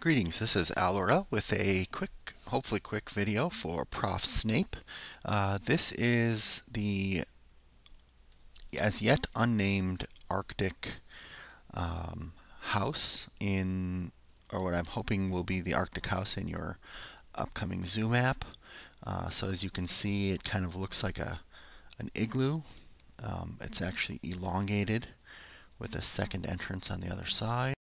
Greetings, this is Alora with a hopefully quick video for Prof. Snape. This is the as yet unnamed Arctic house or what I'm hoping will be the Arctic house in your upcoming zoo map. So as you can see, it kind of looks like an igloo. It's actually elongated with a second entrance on the other side.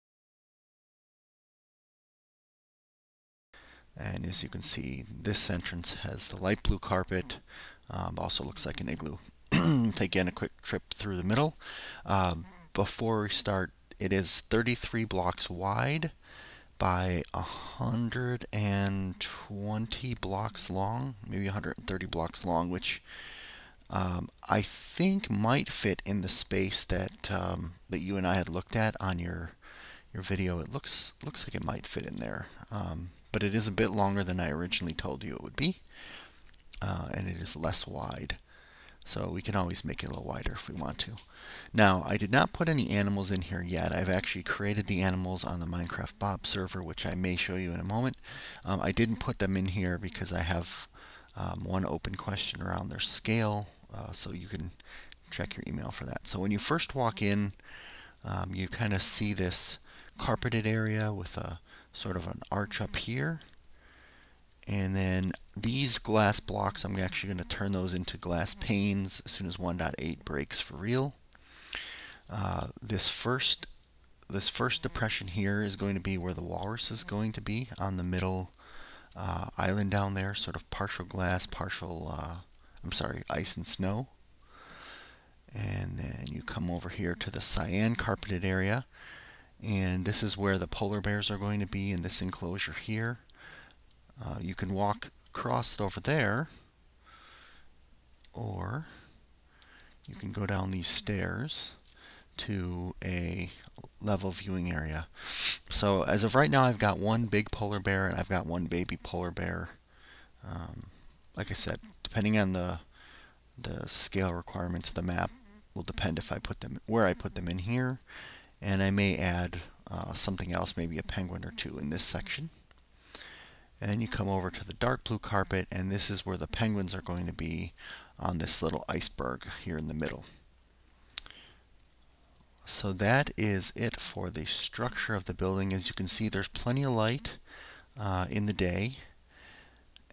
And as you can see, this entrance has the light blue carpet, also looks like an igloo. Again, a quick trip through the middle. Before we start, it is 33 blocks wide by 120 blocks long, maybe 130 blocks long, which I think might fit in the space that you and I had looked at on your video. It looks like it might fit in there. But it is a bit longer than I originally told you it would be, and it is less wide. So we can always make it a little wider if we want to. Now, I did not put any animals in here yet. I've actually created the animals on the Minecraft Bob server, which I may show you in a moment. I didn't put them in here because I have one open question around their scale, so you can check your email for that. So when you first walk in, you kind of see this carpeted area with a sort of an arch up here, and then these glass blocks, I'm actually going to turn those into glass panes as soon as 1.8 breaks for real. This first depression here is going to be where the walrus is going to be on the middle island down there, sort of partial glass, partial ice and snow. And then you come over here to the cyan carpeted area, and this is where the polar bears are going to be in this enclosure here. You can walk across over there, or you can go down these stairs to a level viewing area. So as of right now, I've got one big polar bear and I've got one baby polar bear. Like I said, depending on the scale requirements of the map will depend if I put them where I put them in here. And I may add something else, maybe a penguin or two in this section. And then you come over to the dark blue carpet, and this is where the penguins are going to be on this little iceberg here in the middle. So that is it for the structure of the building. As you can see, there's plenty of light in the day.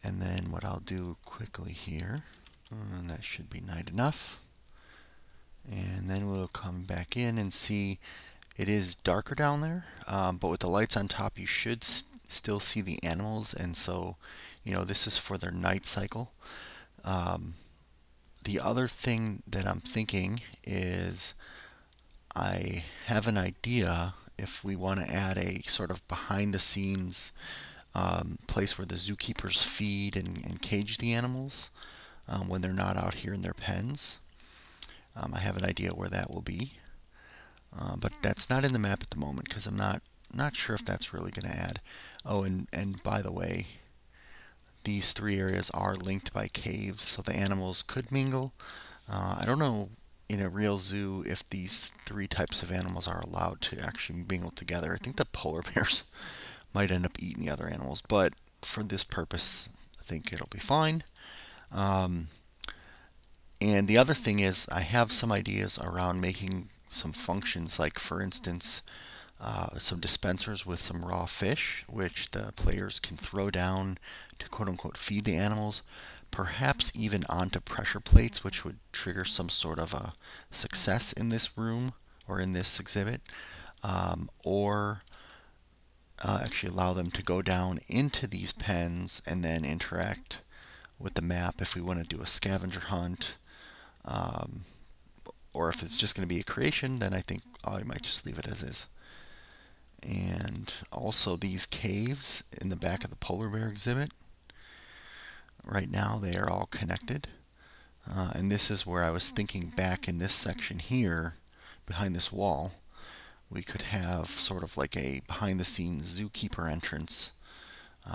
And then what I'll do quickly here, and that should be night enough. And then we'll come back in and see it is darker down there, but with the lights on top, you should still see the animals, and so, this is for their night cycle. The other thing that I'm thinking is I have an idea if we want to add a sort of behind-the-scenes place where the zookeepers feed and cage the animals when they're not out here in their pens. I have an idea where that will be. But that's not in the map at the moment because I'm not sure if that's really going to add. Oh, and by the way, these three areas are linked by caves, so the animals could mingle. I don't know in a real zoo if these three types of animals are allowed to actually mingle together. I think the polar bears might end up eating the other animals, but for this purpose, I think it'll be fine. And the other thing is I have some ideas around making some functions, like for instance some dispensers with some raw fish which the players can throw down to quote-unquote feed the animals, perhaps even onto pressure plates, which would trigger some sort of a success in this room or in this exhibit, or actually allow them to go down into these pens and then interact with the map if we want to do a scavenger hunt. Or if it's just going to be a creation, then I think I might just leave it as is. And also these caves in the back of the polar bear exhibit, right now they are all connected. And this is where I was thinking back in this section here, behind this wall, we could have sort of like a behind-the-scenes zookeeper entrance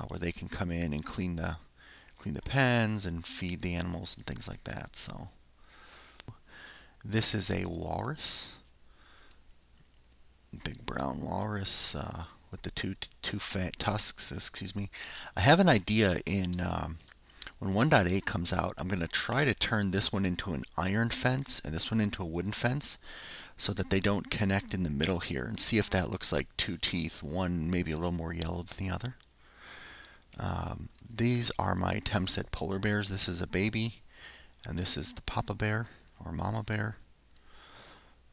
where they can come in and clean the pens and feed the animals and things like that. So this is a walrus, big brown walrus with the two tusks. Excuse me. I have an idea in when 1.8 comes out. I'm going to try to turn this one into an iron fence and this one into a wooden fence, so that they don't connect in the middle here, and see if that looks like two teeth, one maybe a little more yellow than the other. These are my attempts at polar bears. This is a baby, and this is the papa bear or mama bear.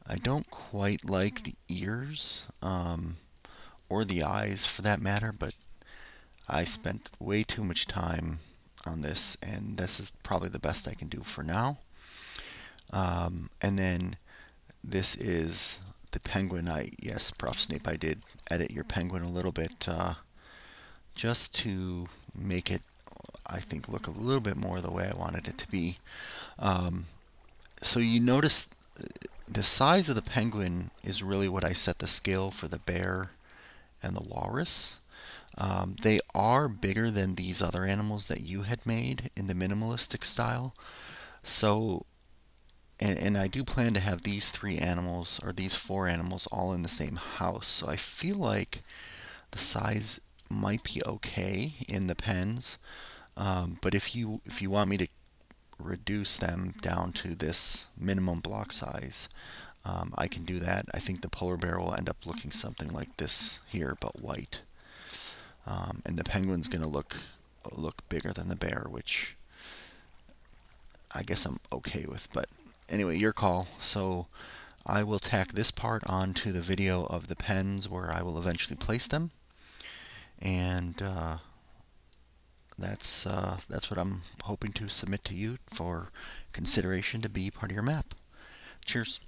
I don't quite like the ears, or the eyes for that matter, but I spent way too much time on this, and this is probably the best I can do for now. And then this is the penguin. Yes, Prof. Snape, I did edit your penguin a little bit, just to make it, I think, look a little bit more the way I wanted it to be. So you notice the size of the penguin is really what I set the scale for the bear and the walrus. They are bigger than these other animals that you had made in the minimalistic style. So, and I do plan to have these 3 animals, or these 4 animals, all in the same house. So I feel like the size might be okay in the pens. But if you want me to reduce them down to this minimum block size, I can do that. I think the polar bear will end up looking something like this here, but white. And the penguin's going to look bigger than the bear, which I guess I'm okay with. But anyway, your call. So I will tack this part onto the video of the pens where I will eventually place them, and that's what I'm hoping to submit to you for consideration to be part of your map. Cheers.